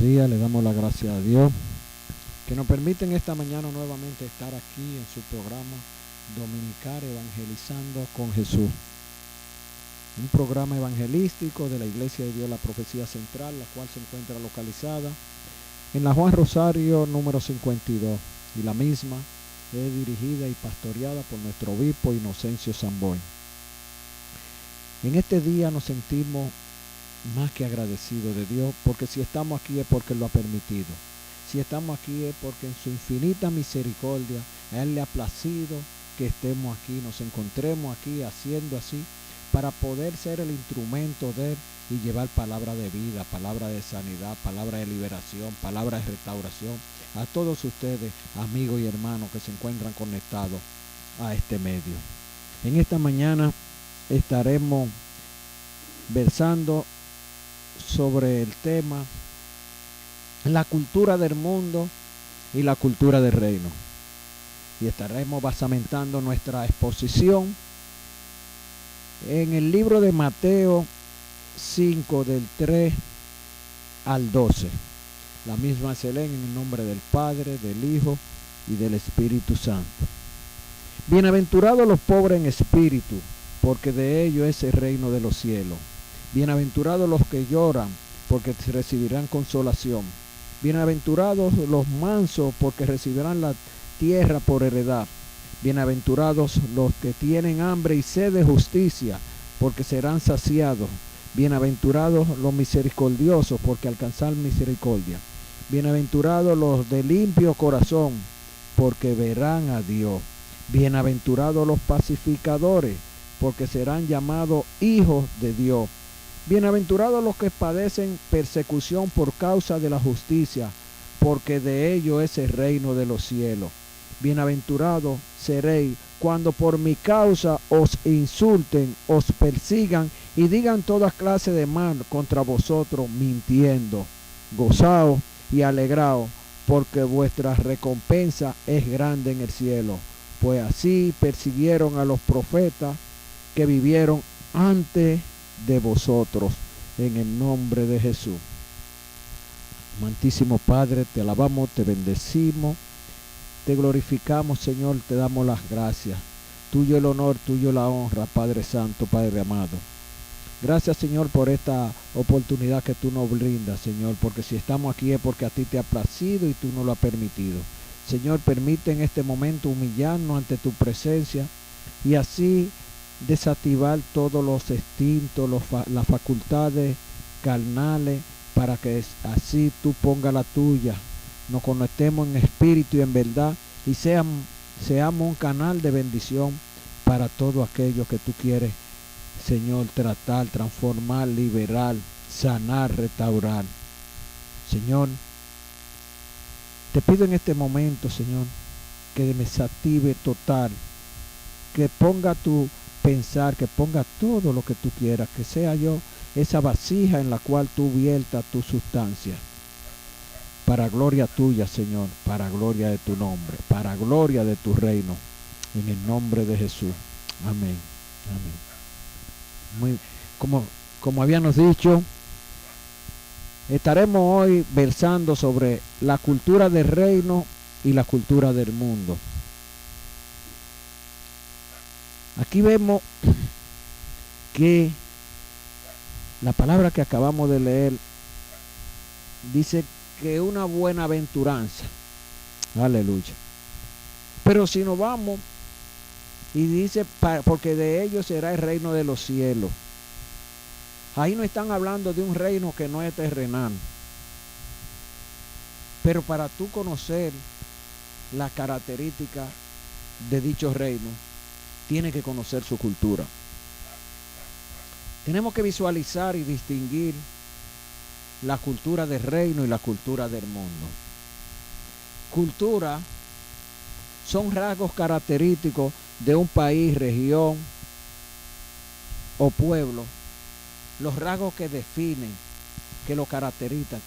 días, le damos la gracia a Dios que nos permiten esta mañana nuevamente estar aquí en su programa Dominical Evangelizando con Jesús, un programa evangelístico de la Iglesia de Dios La Profecía Central, la cual se encuentra localizada en la Juan Rosario número 52, y la misma es dirigida y pastoreada por nuestro obispo Inocencio Samboy. En este día nos sentimos más que agradecidos de Dios, porque si estamos aquí es porque lo ha permitido. Si estamos aquí es porque en su infinita misericordia a Él le ha placido que estemos aquí, nos encontremos aquí haciendo así, para poder ser el instrumento de Él y llevar palabra de vida, palabra de sanidad, palabra de liberación, palabra de restauración a todos ustedes, amigos y hermanos que se encuentran conectados a este medio. En esta mañana estaremos versando sobre el tema la cultura del mundo y la cultura del reino, y estaremos basamentando nuestra exposición en el libro de Mateo 5 del 3 al 12. La misma se lee en el nombre del Padre, del Hijo y del Espíritu Santo. Bienaventurados los pobres en espíritu, porque de ellos es el reino de los cielos. Bienaventurados los que lloran, porque recibirán consolación. Bienaventurados los mansos, porque recibirán la tierra por heredad. Bienaventurados los que tienen hambre y sed de justicia, porque serán saciados. Bienaventurados los misericordiosos, porque alcanzarán misericordia. Bienaventurados los de limpio corazón, porque verán a Dios. Bienaventurados los pacificadores, porque serán llamados hijos de Dios. Bienaventurados los que padecen persecución por causa de la justicia, porque de ellos es el reino de los cielos. Bienaventurados seréis cuando por mi causa os insulten, os persigan y digan toda clase de mal contra vosotros mintiendo. Gozaos y alegraos, porque vuestra recompensa es grande en el cielo, pues así persiguieron a los profetas que vivieron antes de vosotros, en el nombre de Jesús. Amantísimo Padre, te alabamos, te bendecimos, te glorificamos, Señor, te damos las gracias. Tuyo el honor, tuyo la honra, Padre Santo, Padre amado. Gracias, Señor, por esta oportunidad que tú nos brindas, Señor, porque si estamos aquí es porque a ti te ha placido y tú nos lo has permitido. Señor, permite en este momento humillarnos ante tu presencia y así desactivar todos los instintos, las facultades carnales, para que así tú pongas la tuya, nos conectemos en espíritu y en verdad, y seamos un canal de bendición para todo aquello que tú quieres, Señor, tratar, transformar, liberar, sanar, restaurar. Señor, te pido en este momento, Señor, que me desactive total, que ponga tu pensar, que ponga todo lo que tú quieras, que sea yo esa vasija en la cual tú viertas tu sustancia, para gloria tuya, Señor, para gloria de tu nombre, para gloria de tu reino, en el nombre de Jesús. Amén. Amén. Como habíamos dicho, estaremos hoy versando sobre la cultura del reino y la cultura del mundo. Aquí vemos que la palabra que acabamos de leer dice que una buena aventuranza. Aleluya. Pero si nos vamos y dice, porque de ellos será el reino de los cielos. Ahí no están hablando de un reino que no es terrenal. Pero para tú conocer la característica de dicho reino, tiene que conocer su cultura. Tenemos que visualizar y distinguir la cultura del reino y la cultura del mundo. Cultura son rasgos característicos de un país, región o pueblo. Los rasgos que definen, que lo caracterizan,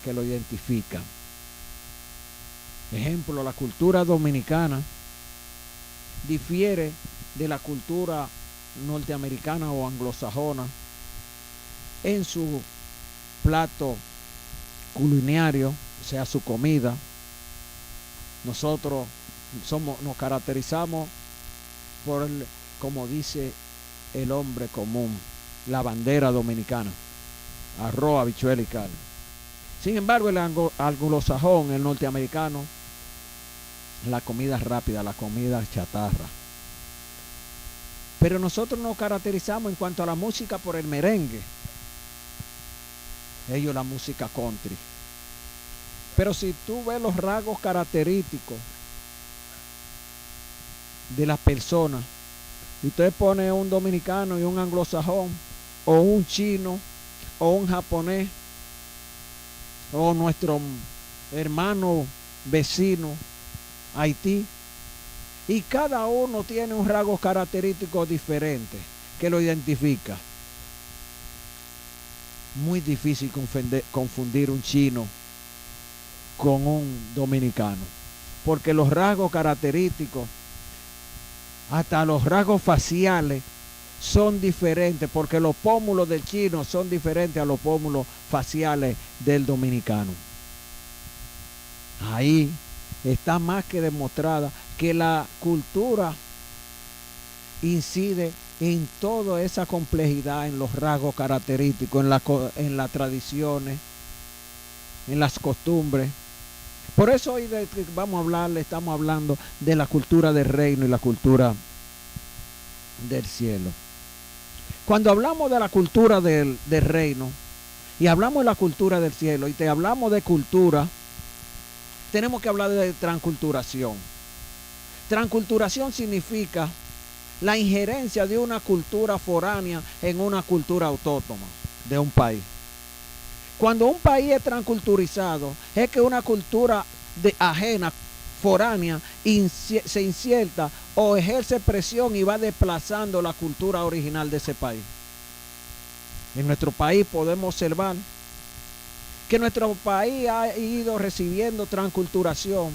que lo identifican. Ejemplo, la cultura dominicana difiere de la cultura norteamericana o anglosajona en su plato culinario, o sea, su comida. Nosotros nos caracterizamos por, como dice el hombre común, la bandera dominicana: arroz, habichuela y carne. Sin embargo, el anglosajón, el norteamericano, la comida rápida, la comida chatarra. Pero nosotros nos caracterizamos en cuanto a la música por el merengue. Ellos la música country. Pero si tú ves los rasgos característicos de las personas, y usted pone un dominicano y un anglosajón, o un chino, o un japonés, o nuestro hermano vecino, Haití, y cada uno tiene un rasgo característico diferente que lo identifica. Muy difícil confundir un chino con un dominicano, porque los rasgos característicos, hasta los rasgos faciales, son diferentes, porque los pómulos del chino son diferentes a los pómulos faciales del dominicano. Ahí está más que demostrada que la cultura incide en toda esa complejidad, en los rasgos característicos, en las tradiciones, en las costumbres. Por eso hoy estamos hablando de la cultura del reino y la cultura del cielo. Cuando hablamos de la cultura del reino y hablamos de la cultura del cielo y te hablamos de cultura, tenemos que hablar de transculturación. Transculturación significa la injerencia de una cultura foránea en una cultura autónoma de un país. Cuando un país es transculturizado, es que una cultura ajena, foránea, se inserta o ejerce presión y va desplazando la cultura original de ese país. En nuestro país podemos observar que nuestro país ha ido recibiendo transculturación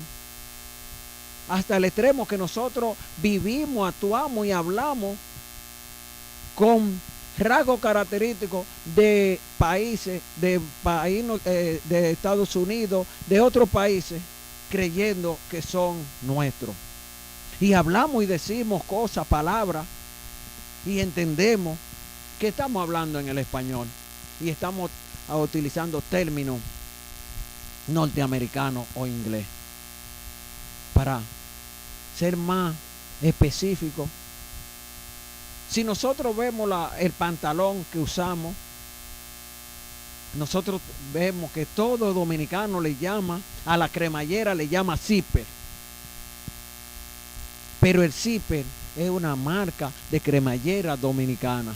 hasta el extremo que nosotros vivimos, actuamos y hablamos con rasgos característicos de países, de Estados Unidos, de otros países, creyendo que son nuestros. Y hablamos y decimos cosas, palabras, y entendemos que estamos hablando en el español y estamos utilizando términos norteamericanos o inglés. Para ser más específico, si nosotros vemos el pantalón que usamos, nosotros vemos que todo dominicano le llama, a la cremallera le llama zipper. Pero el zipper es una marca de cremallera dominicana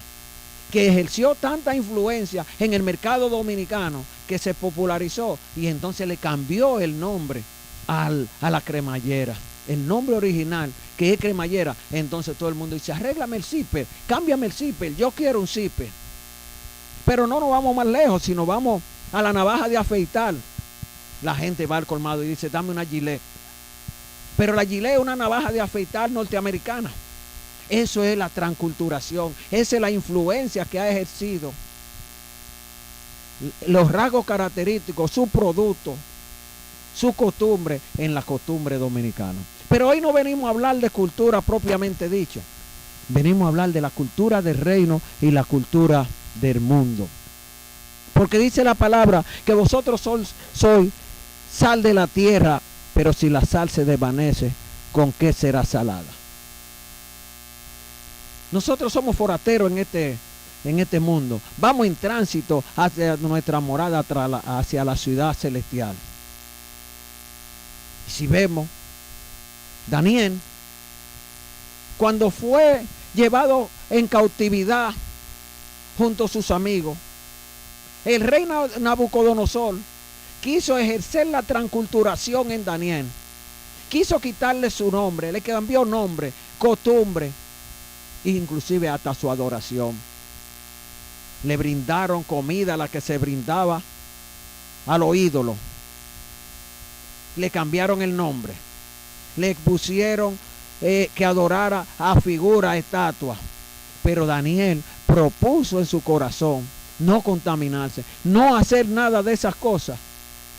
que ejerció tanta influencia en el mercado dominicano que se popularizó y entonces le cambió el nombre a la cremallera. El nombre original, que es cremallera. Entonces todo el mundo dice: arréglame el zipper, cámbiame el zipper, yo quiero un zipper. Pero no nos vamos más lejos, sino vamos a la navaja de afeitar. La gente va al colmado y dice: dame una Gillette. Pero la Gillette es una navaja de afeitar norteamericana. Eso es la transculturación, esa es la influencia que ha ejercido los rasgos característicos, su producto, su costumbre en la costumbre dominicana. Pero hoy no venimos a hablar de cultura propiamente dicha. Venimos a hablar de la cultura del reino y la cultura del mundo. Porque dice la palabra que vosotros sois sal de la tierra, pero si la sal se desvanece, ¿con qué será salada? Nosotros somos forasteros en este mundo. Vamos en tránsito hacia nuestra morada, hacia la ciudad celestial. Y si vemos, Daniel, cuando fue llevado en cautividad junto a sus amigos, el rey Nabucodonosor quiso ejercer la transculturación en Daniel. Quiso quitarle su nombre, le cambió nombre, costumbre, inclusive hasta su adoración. Le brindaron comida, la que se brindaba a los ídolos. Le cambiaron el nombre. Le pusieron que adorara a figuras, estatuas. Pero Daniel propuso en su corazón no contaminarse, no hacer nada de esas cosas.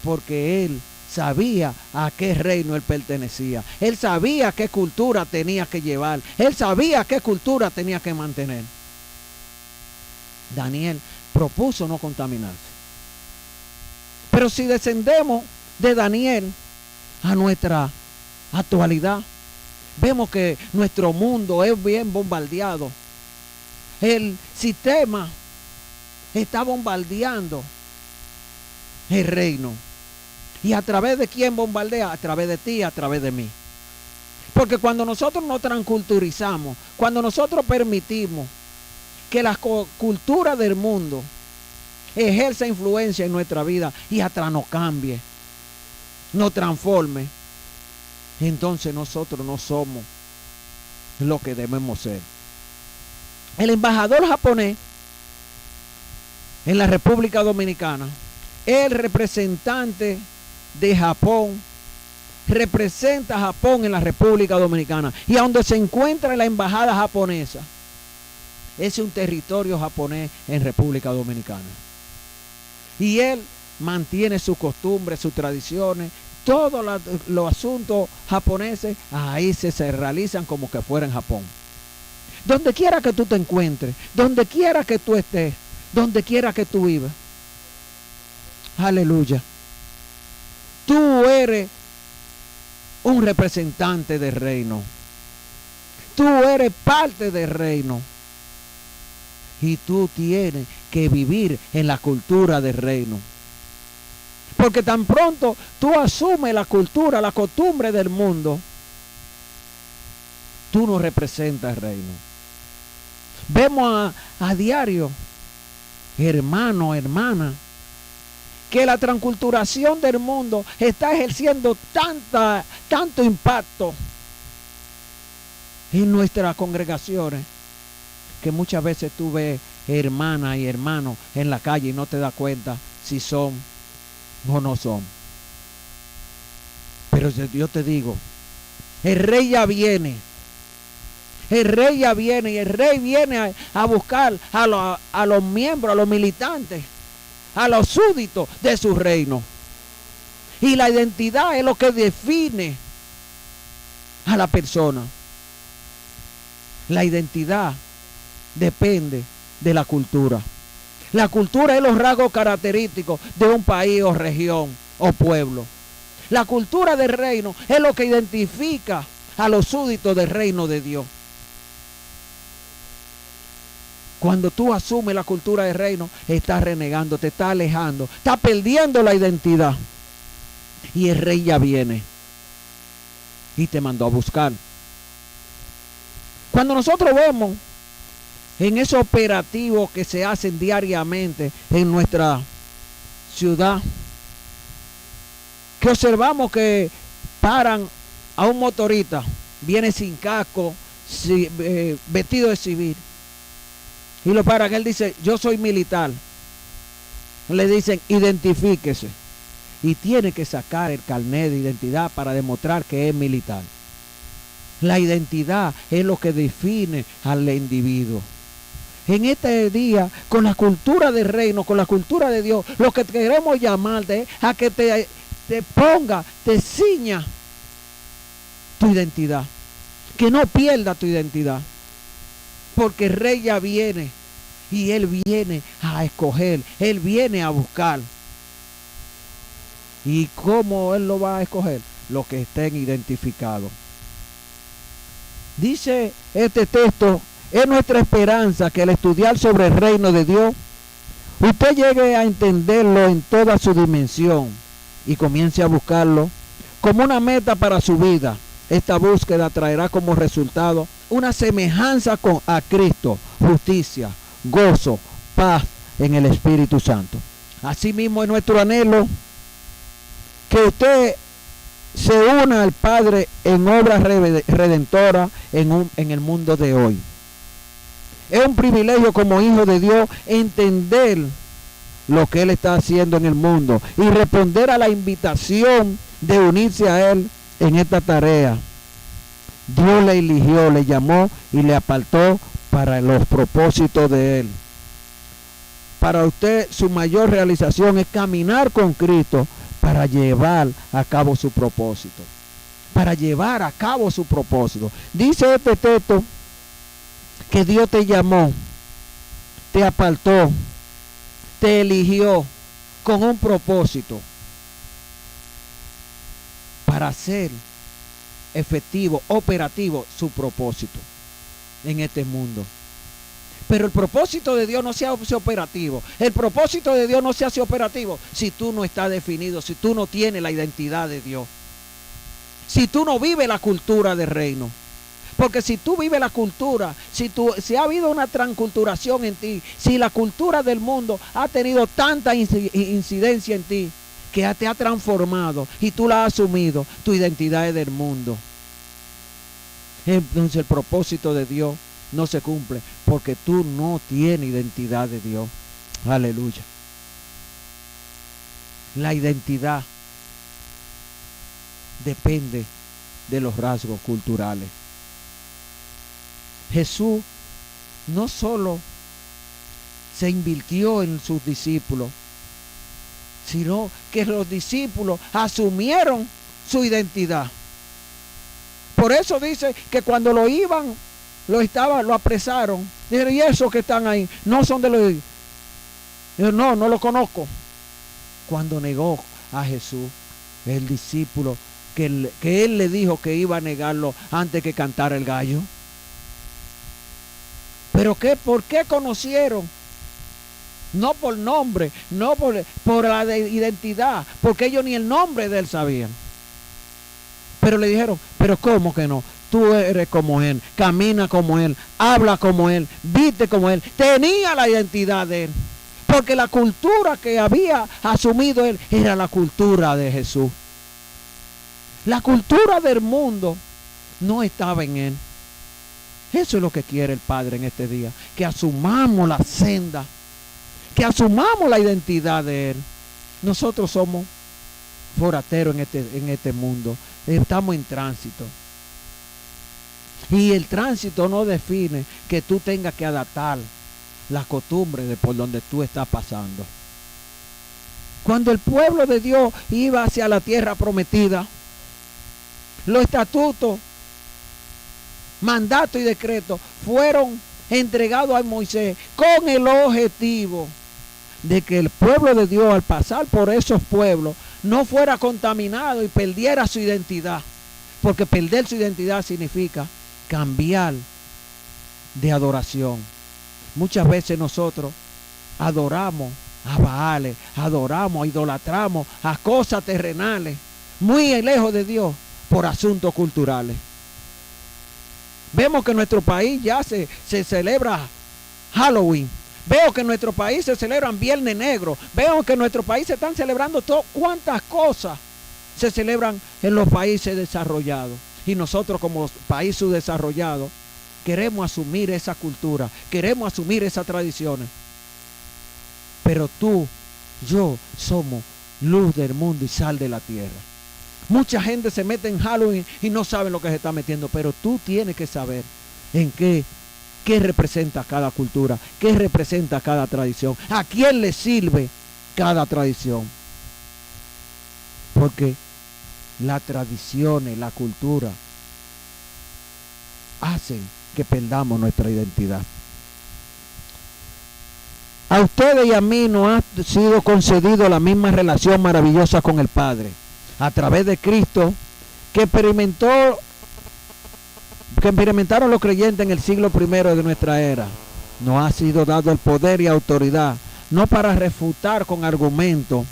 porque él sabía a qué reino él pertenecía. Él sabía qué cultura tenía que llevar. Él sabía qué cultura tenía que mantener. Daniel propuso no contaminarse. Pero si descendemos de Daniel a nuestra actualidad, vemos que nuestro mundo es bien bombardeado. El sistema está bombardeando el reino. ¿Y a través de quién bombardea? A través de ti, a través de mí. Porque cuando nosotros nos transculturizamos, cuando nosotros permitimos que la cultura del mundo ejerza influencia en nuestra vida y hasta nos cambie, nos transforme, entonces nosotros no somos lo que debemos ser. El embajador japonés en la República Dominicana, el representante de Japón, representa a Japón en la República Dominicana, y a donde se encuentra la embajada japonesa, es un territorio japonés en República Dominicana. Y él mantiene sus costumbres, sus tradiciones, todos los asuntos japoneses, ahí se realizan como que fuera en Japón. Donde quiera que tú te encuentres, donde quiera que tú estés, donde quiera que tú vivas. Aleluya. Tú eres un representante del reino. Tú eres parte del reino. Y tú tienes que vivir en la cultura del reino. Porque tan pronto tú asumes la cultura, la costumbre del mundo, tú no representas el reino. Vemos a diario, hermano, hermana, que la transculturación del mundo está ejerciendo tanto impacto en nuestras congregaciones, que muchas veces tú ves hermanas y hermanos en la calle y no te das cuenta si son o no son. Pero yo te digo, el rey ya viene. El rey ya viene, y el rey viene a buscar a los miembros, a los militantes, a los súbditos de su reino. Y la identidad es lo que define a la persona. La identidad depende de la cultura. La cultura es los rasgos característicos de un país o región o pueblo. La cultura del reino es lo que identifica a los súbditos del reino de Dios. Cuando tú asumes la cultura del reino, estás renegando, te estás alejando, estás perdiendo la identidad. Y el rey ya viene y te mandó a buscar. Cuando nosotros vemos en esos operativos que se hacen diariamente en nuestra ciudad, que observamos que paran a un motorista, viene sin casco, vestido de civil, y lo paran, él dice, yo soy militar. Le dicen, identifíquese, y tiene que sacar el carnet de identidad para demostrar que es militar. La identidad es lo que define al individuo. En este día, con la cultura del reino, con la cultura de Dios, lo que queremos llamarte es a que te ponga, te ciña tu identidad. Que no pierda tu identidad. Porque el rey ya viene. Y él viene a escoger. Él viene a buscar. ¿Y cómo él lo va a escoger? Los que estén identificados. Dice este texto, es nuestra esperanza que al estudiar sobre el reino de Dios, usted llegue a entenderlo en toda su dimensión y comience a buscarlo como una meta para su vida. Esta búsqueda traerá como resultado una semejanza a Cristo, justicia, gozo, paz en el Espíritu Santo. Asimismo es nuestro anhelo que usted se una al Padre en obra redentora en el mundo de hoy. Es un privilegio como hijo de Dios entender lo que Él está haciendo en el mundo y responder a la invitación de unirse a Él en esta tarea. Dios le eligió, le llamó y le apartó para los propósitos de Él. Para usted su mayor realización es caminar con Cristo para llevar a cabo su propósito. Para llevar a cabo su propósito. Dice este texto que Dios te llamó, te apartó, te eligió con un propósito para hacer efectivo, operativo su propósito en este mundo. Pero el propósito de Dios no se hace operativo. El propósito de Dios no se hace operativo si tú no estás definido, si tú no tienes la identidad de Dios. Si tú no vives la cultura del reino. Porque si tú vives la cultura, si ha habido una transculturación en ti, si la cultura del mundo ha tenido tanta incidencia en ti, que te ha transformado y tú la has asumido, tu identidad es del mundo. Entonces el propósito de Dios no se cumple porque tú no tienes identidad de Dios. Aleluya. La identidad depende de los rasgos culturales. Jesús no solo se invirtió en sus discípulos, sino que los discípulos asumieron su identidad. Por eso dice que cuando lo apresaron, dijeron, ¿y esos que están ahí? No son de los... No lo conozco. Cuando negó a Jesús, el discípulo, que él le dijo que iba a negarlo antes que cantara el gallo. ¿Pero qué? ¿Por qué conocieron? No por nombre, no por la identidad, porque ellos ni el nombre de él sabían. Pero le dijeron, pero ¿cómo que no? Tú eres como él, camina como él, habla como él, viste como él. Tenía la identidad de él. Porque la cultura que había asumido él era la cultura de Jesús. La cultura del mundo no estaba en él. Eso es lo que quiere el Padre en este día. Que asumamos la senda. Que asumamos la identidad de él. Nosotros somos forasteros en este mundo. Estamos en tránsito. Y el tránsito no define que tú tengas que adaptar las costumbres de por donde tú estás pasando. Cuando el pueblo de Dios iba hacia la tierra prometida, los estatutos, mandatos y decretos fueron entregados a Moisés con el objetivo de que el pueblo de Dios, al pasar por esos pueblos, no fuera contaminado y perdiera su identidad. Porque perder su identidad significa cambiar de adoración. Muchas veces nosotros adoramos a Baales, adoramos, idolatramos a cosas terrenales, muy lejos de Dios, por asuntos culturales. Vemos que en nuestro país ya se celebra Halloween. Veo que en nuestro país se celebran Viernes Negro. Veo que en nuestro país se están celebrando cuántas cosas se celebran en los países desarrollados. Y nosotros como país subdesarrollado queremos asumir esa cultura, queremos asumir esas tradiciones. Pero tú, yo, somos luz del mundo y sal de la tierra. Mucha gente se mete en Halloween y no sabe lo que se está metiendo, pero tú tienes que saber en qué representa cada cultura, qué representa cada tradición, a quién le sirve cada tradición. Porque las tradiciones, la cultura, hacen que perdamos nuestra identidad. A ustedes y a mí nos ha sido concedido la misma relación maravillosa con el Padre, a través de Cristo, que experimentaron los creyentes en el siglo I de nuestra era. Nos ha sido dado el poder y autoridad, no para refutar con argumentos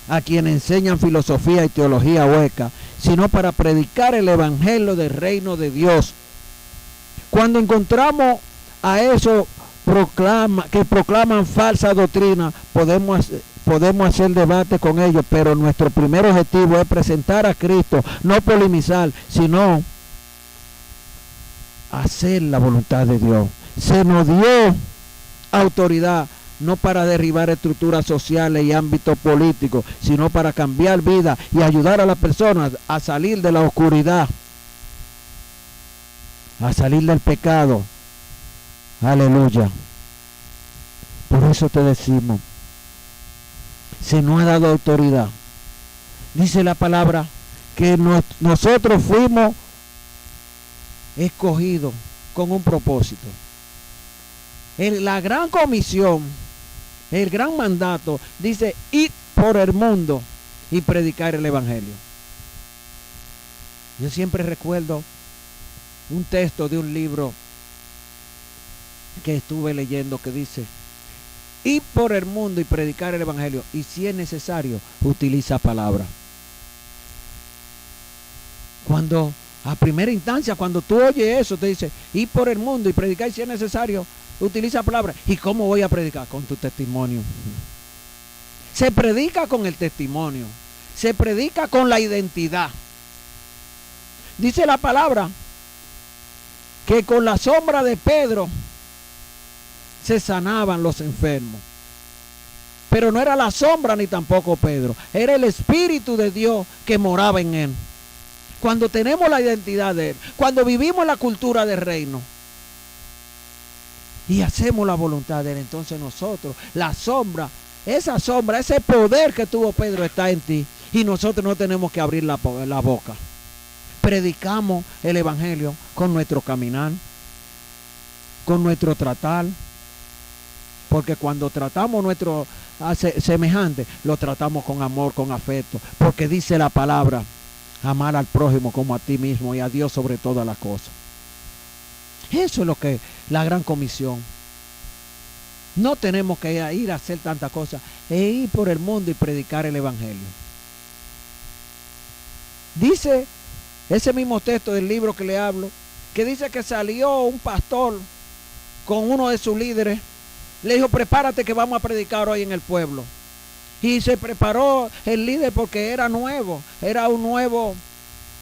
a quienes enseñan filosofía y teología hueca, sino para predicar el evangelio del reino de Dios. Cuando encontramos a esos que proclaman falsa doctrina, podemos hacer debate con ellos, pero nuestro primer objetivo es presentar a Cristo, no polemizar, sino hacer la voluntad de Dios. Se nos dio autoridad no para derribar estructuras sociales y ámbitos políticos, sino para cambiar vidas y ayudar a las personas a salir de la oscuridad, a salir del pecado. Aleluya. Por eso te decimos, se nos ha dado autoridad Dice la palabra que nosotros fuimos escogidos con un propósito. La gran comisión, el gran mandato, dice: id por el mundo y predicar el evangelio. Yo siempre recuerdo un texto de un libro que estuve leyendo que dice: id por el mundo y predicar el evangelio, y si es necesario, utiliza palabra. Cuando a primera instancia, cuando tú oyes eso, te dice: id por el mundo y predicar, y si es necesario, utiliza palabra. ¿Y cómo voy a predicar? Con tu testimonio. Se predica con el testimonio, se predica con la identidad. Dice la palabra que con la sombra de Pedro se sanaban los enfermos. Pero no era la sombra ni tampoco Pedro, era el Espíritu de Dios que moraba en él. Cuando tenemos la identidad de él, cuando vivimos la cultura del reino y hacemos la voluntad de él, entonces nosotros, la sombra, ese poder que tuvo Pedro está en ti, y nosotros no tenemos que abrir la boca. Predicamos el evangelio con nuestro caminar, con nuestro tratar, porque cuando tratamos nuestro semejante, lo tratamos con amor, con afecto, porque dice la palabra: amar al prójimo como a ti mismo y a Dios sobre todas las cosas. Eso es lo que la gran comisión. No tenemos que ir a hacer tantas cosas, es ir por el mundo y predicar el evangelio. Dice ese mismo texto del libro que le hablo, que dice que salió un pastor con uno de sus líderes, le dijo: prepárate que vamos a predicar hoy en el pueblo. Y se preparó el líder porque era nuevo, era un nuevo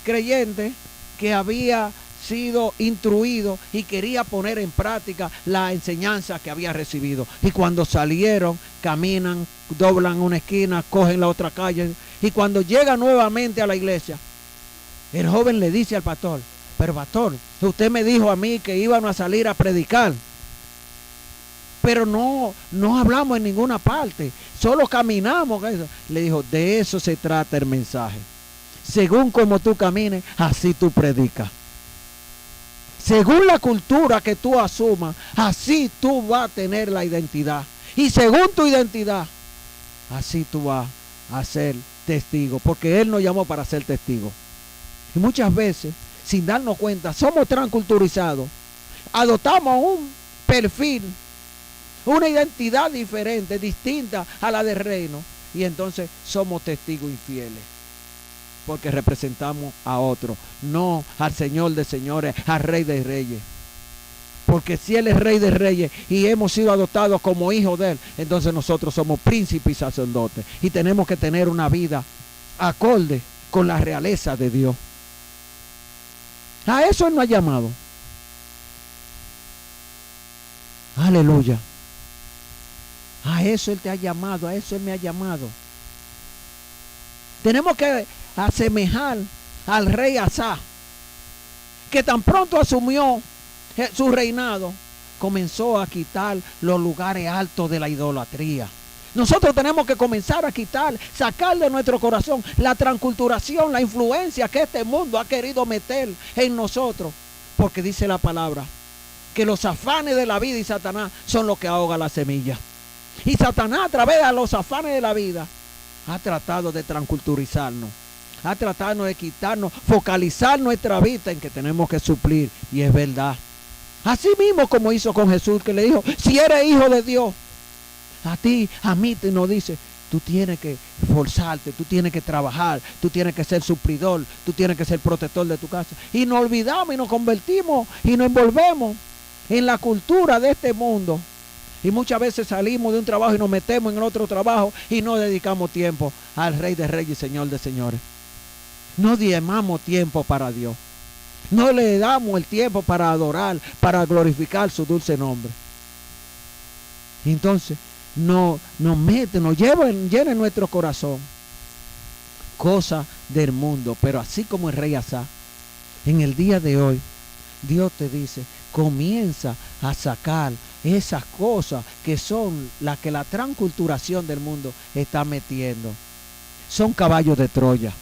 creyente que había sido instruido y quería poner en práctica la enseñanza que había recibido. Y cuando salieron, caminan, doblan una esquina, cogen la otra calle, y cuando llega nuevamente a la iglesia, el joven le dice al pastor: pero pastor, usted me dijo a mí que iban a salir a predicar, pero no hablamos en ninguna parte, solo caminamos. Le dijo: de eso se trata el mensaje. Según como tú camines, así tú predicas. Según la cultura que tú asumas, así tú vas a tener la identidad. Y según tu identidad, así tú vas a ser testigo, porque Él nos llamó para ser testigo. Y muchas veces, sin darnos cuenta, somos transculturizados. Adoptamos un perfil, una identidad diferente, distinta a la del reino, y entonces somos testigos infieles, porque representamos a otro, no al Señor de señores, al Rey de reyes. Porque si Él es Rey de reyes y hemos sido adoptados como hijos de Él, entonces nosotros somos príncipes y sacerdotes, y tenemos que tener una vida acorde con la realeza de Dios. A eso Él nos ha llamado. Aleluya. A eso Él te ha llamado, a eso Él me ha llamado. Tenemos que asemejar al rey Asa, que tan pronto asumió su reinado, comenzó a quitar los lugares altos de la idolatría. Nosotros tenemos que comenzar a quitar, sacar de nuestro corazón la transculturación, la influencia que este mundo ha querido meter en nosotros, porque dice la palabra que los afanes de la vida y Satanás son los que ahogan la semilla. Y Satanás, a través de los afanes de la vida, ha tratado de transculturizarnos, ha tratado de quitarnos, focalizar nuestra vista en que tenemos que suplir, y es verdad. Así mismo como hizo con Jesús, que le dijo: si eres hijo de Dios, a ti, a mí te nos dice: tú tienes que esforzarte, tú tienes que trabajar, tú tienes que ser suplidor, tú tienes que ser protector de tu casa. Y nos olvidamos y nos convertimos y nos envolvemos en la cultura de este mundo. Y muchas veces salimos de un trabajo y nos metemos en el otro trabajo y no dedicamos tiempo al Rey de Reyes y Señor de Señores. No diezmamos tiempo para Dios. No le damos el tiempo para adorar, para glorificar su dulce nombre. Y entonces nos llena nuestro corazón cosas del mundo. Pero así como el rey Asa, en el día de hoy, Dios te dice: comienza a sacar esas cosas que son las que la transculturación del mundo está metiendo. son caballos de Troya.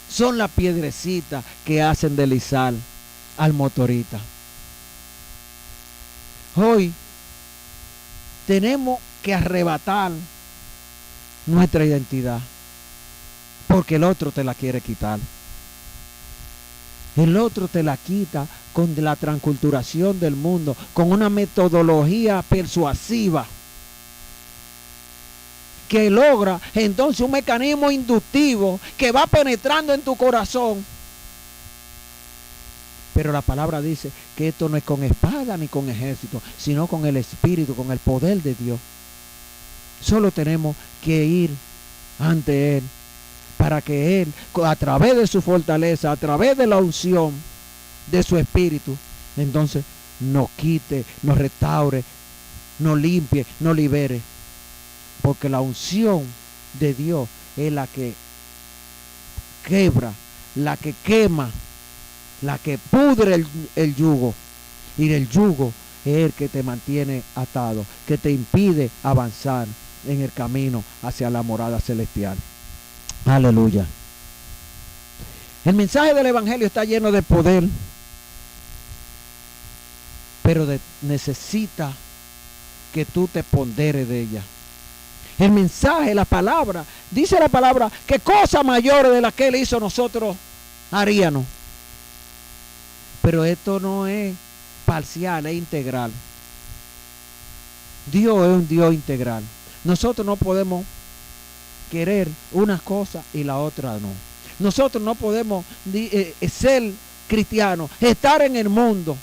Son las piedrecitas que hacen deslizar al motorista. Hoy tenemos que arrebatar nuestra identidad porque el otro te la quiere quitar. El otro te la quita con la transculturación del mundo, con una metodología persuasiva que logra entonces un mecanismo inductivo que va penetrando en tu corazón. Pero la palabra dice que esto no es con espada ni con ejército, sino con el Espíritu, con el poder de Dios. Solo tenemos que ir ante Él para que Él, a través de su fortaleza, a través de la unción de su Espíritu, entonces nos quite, nos restaure, nos limpie, nos libere. Porque la unción de Dios es la que quebra, la que quema, la que pudre el yugo. Y el yugo es el que te mantiene atado, que te impide avanzar en el camino hacia la morada celestial. Aleluya. El mensaje del Evangelio está lleno de poder, pero necesita que tú te ponderes de ella. El mensaje, la palabra, dice la palabra que cosas mayores de las que Él hizo nosotros haríamos. Pero esto no es parcial, es integral. Dios es un Dios integral. Nosotros no podemos querer una cosa y la otra no. Nosotros no podemos ser cristianos, estar en el mundo,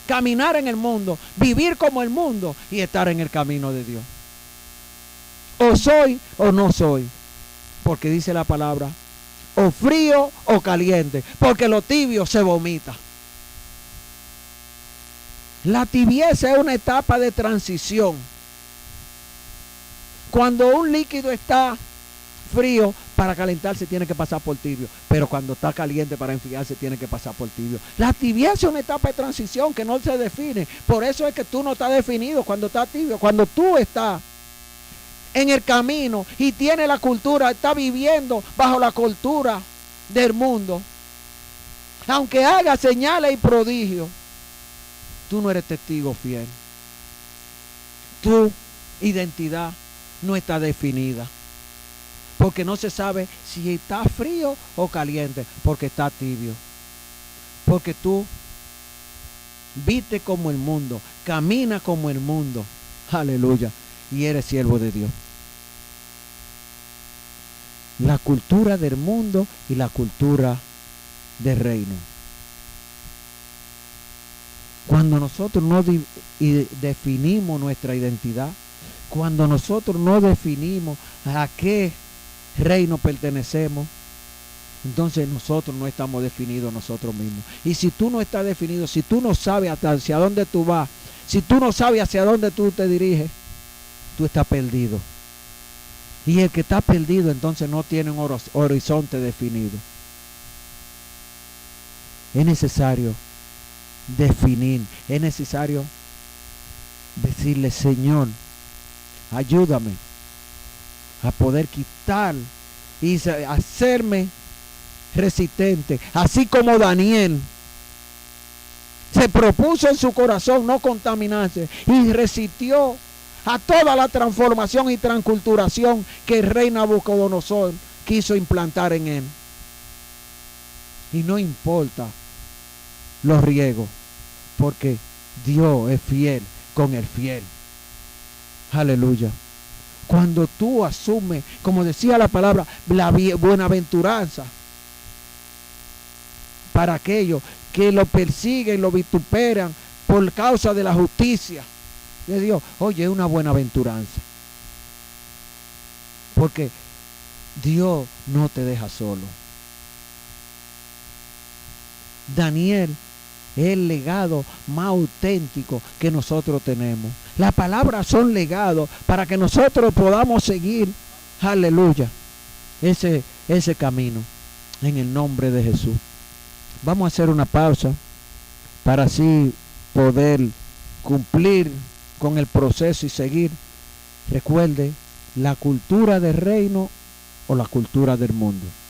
caminar en el mundo, vivir como el mundo y estar en el camino de Dios. O soy o no soy, porque dice la palabra, o frío o caliente, porque lo tibio se vomita. La tibieza es una etapa de transición. Cuando un líquido está frío, para calentarse tiene que pasar por tibio, pero cuando está caliente para enfriarse tiene que pasar por tibio. La tibieza es una etapa de transición que no se define. Por eso es que tú no estás definido cuando estás tibio. Cuando tú estás en el camino y tienes la cultura, estás viviendo bajo la cultura del mundo, aunque haga señales y prodigios, tú no eres testigo fiel. Tu identidad no está definida, porque no se sabe si está frío o caliente, porque está tibio, porque tú viste como el mundo, camina como el mundo, aleluya, y eres siervo de Dios. La cultura del mundo y la cultura del reino. Cuando nosotros no definimos nuestra identidad, cuando nosotros no definimos a qué reino pertenecemos, entonces nosotros no estamos definidos nosotros mismos. Y si tú no estás definido, si tú no sabes hacia dónde tú vas, si tú no sabes hacia dónde tú te diriges, tú estás perdido. Y el que está perdido entonces no tiene un horizonte definido. Es necesario definir, es necesario decirle, Señor, ayúdame a poder quitar y hacerme resistente, así como Daniel se propuso en su corazón no contaminarse y resistió a toda la transformación y transculturación que el rey Nabucodonosor quiso implantar en él. Y no importa los riesgos, porque Dios es fiel con el fiel. Aleluya. Cuando tú asumes, como decía la palabra, la buenaventuranza para aquellos que lo persiguen, lo vituperan por causa de la justicia de Dios. Oye, es una buenaventuranza, porque Dios no te deja solo. Daniel es el legado más auténtico que nosotros tenemos. Las palabras son legados para que nosotros podamos seguir, aleluya, ese camino en el nombre de Jesús. Vamos a hacer una pausa para así poder cumplir con el proceso y seguir. Recuerde la cultura del reino o la cultura del mundo.